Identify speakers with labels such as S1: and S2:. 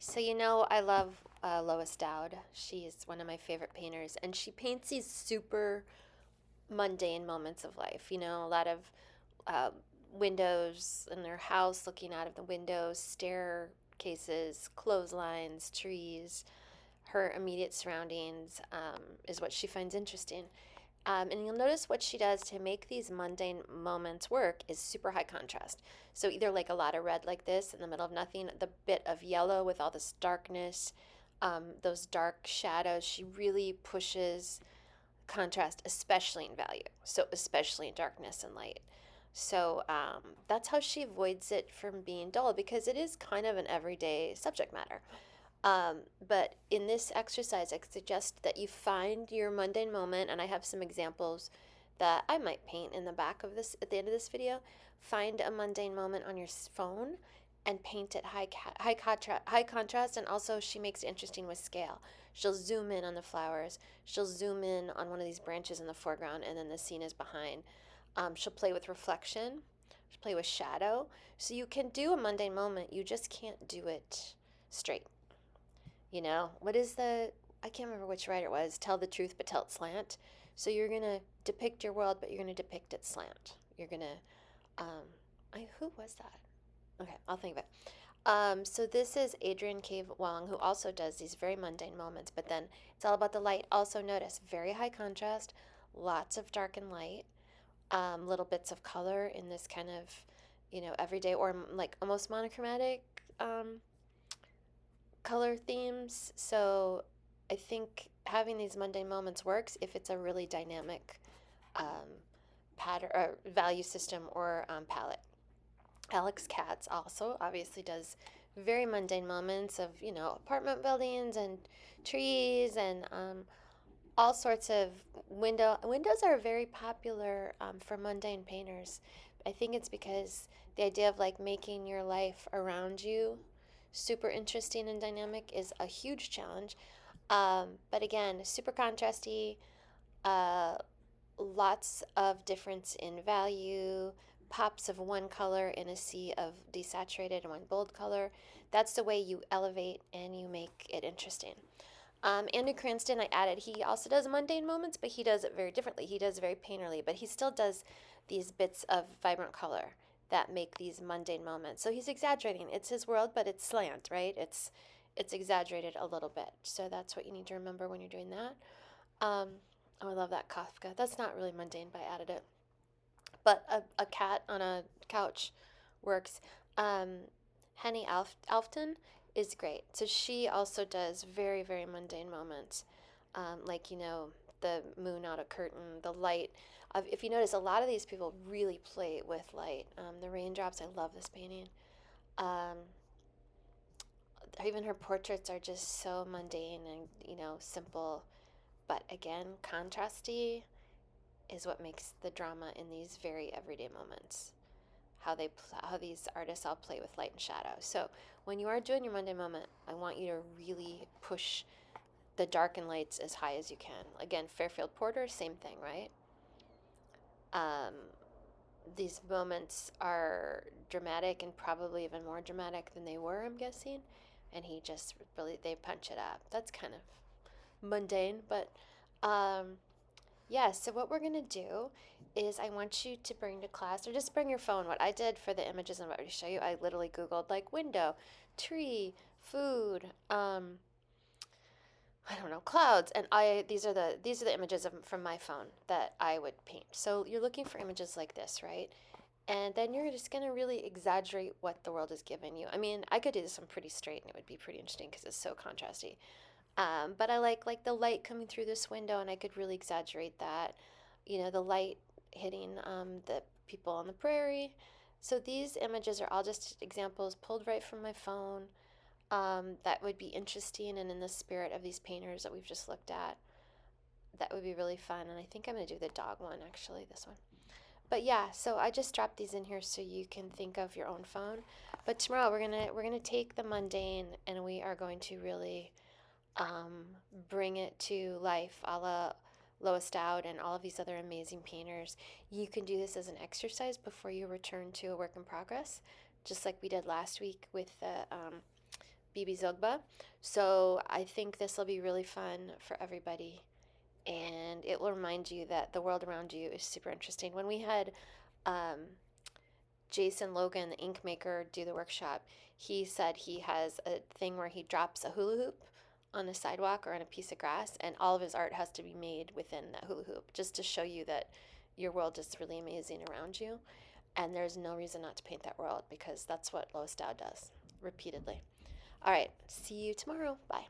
S1: So, I love Lois Dodd. She's one of my favorite painters, and she paints these super mundane moments of life. A lot of uh, windows in their house, looking out of the windows, staircases, clotheslines, trees. Her immediate surroundings is what she finds interesting. And you'll notice what she does to make these mundane moments work is super high contrast. So either like a lot of red like this in the middle of nothing, the bit of yellow with all this darkness, those dark shadows. She really pushes contrast, especially in value. So especially in darkness and light. So that's how she avoids it from being dull because it is kind of an everyday subject matter. But in this exercise, I suggest that you find your mundane moment, and I have some examples that I might paint in the back of this at the end of this video. Find a mundane moment on your phone and paint it high contrast, and also she makes it interesting with scale. She'll zoom in on the flowers. She'll zoom in on one of these branches in the foreground, and then the scene is behind. She'll play with reflection. She'll play with shadow. So you can do a mundane moment. You just can't do it straight. What is I can't remember which writer it was, tell the truth but tell it slant. So you're going to depict your world, but you're going to depict it slant. You're going to, who was that? Okay, I'll think of it. So this is Adrian Kay Wong, who also does these very mundane moments, but then it's all about the light. Also notice very high contrast, lots of dark and light, little bits of color in this kind of, everyday or like almost monochromatic color themes. So I think having these mundane moments works if it's a really dynamic pattern or value system or palette. Alex Katz also obviously does very mundane moments of apartment buildings and trees and all sorts of windows are very popular for mundane painters. I think it's because the idea of like making your life around you super interesting and dynamic is a huge challenge. But again, super contrasty, uh, lots of difference in value, pops of one color in a sea of desaturated and one bold color. That's the way you elevate and you make it interesting. Andrew Cranston, I added, he also does mundane moments, but he does it very differently. He does very painterly, but he still does these bits of vibrant color that make these mundane moments. So he's exaggerating. It's his world, but it's slant, right? It's exaggerated a little bit. So that's what you need to remember when you're doing that. Oh, I love that Kafka. That's not really mundane, but I added it. But a cat on a couch works. Henny Alftan is great. So she also does very, very mundane moments, like, the moon out a curtain, the light. If you notice, a lot of these people really play with light. The raindrops, I love this painting. Um, Even her portraits are just so mundane and, simple. But again, contrasty is what makes the drama in these very everyday moments. How these artists all play with light and shadow. So when you are doing your Monday moment, I want you to really push the dark and lights as high as you can. Again, Fairfield Porter, same thing, right? Um, these moments are dramatic and probably even more dramatic than they were, I'm guessing. And he just really, they punch it up. That's kind of mundane, but yeah, so what we're going to do is I want you to bring to class, or just bring your phone. What I did for the images I'm about to show you, I literally Googled like window, tree, food, I don't know, clouds, and these are the images from my phone that I would paint. So you're looking for images like this, right? And then you're just going to really exaggerate what the world has given you. I mean, I could do this one pretty straight and it would be pretty interesting because it's so contrasty. But I like the light coming through this window, and I could really exaggerate that. The light hitting the people on the prairie. So these images are all just examples pulled right from my phone that would be interesting and in the spirit of these painters that we've just looked at. That would be really fun. And I think I'm going to do the dog one, actually, this one. But yeah, so I just dropped these in here so you can think of your own phone. But tomorrow we're gonna take the mundane and we are going to really bring it to life, a la Lois Dodd and all of these other amazing painters. You can do this as an exercise before you return to a work in progress, just like we did last week with the Bibi Zogba. So I think this will be really fun for everybody. And it will remind you that the world around you is super interesting. When we had um, Jason Logan, the ink maker, do the workshop, he said he has a thing where he drops a hula hoop on a sidewalk or on a piece of grass, and all of his art has to be made within that hula hoop, just to show you that your world is really amazing around you. And there's no reason not to paint that world because that's what Lois Dodd does repeatedly. All right, see you tomorrow. Bye.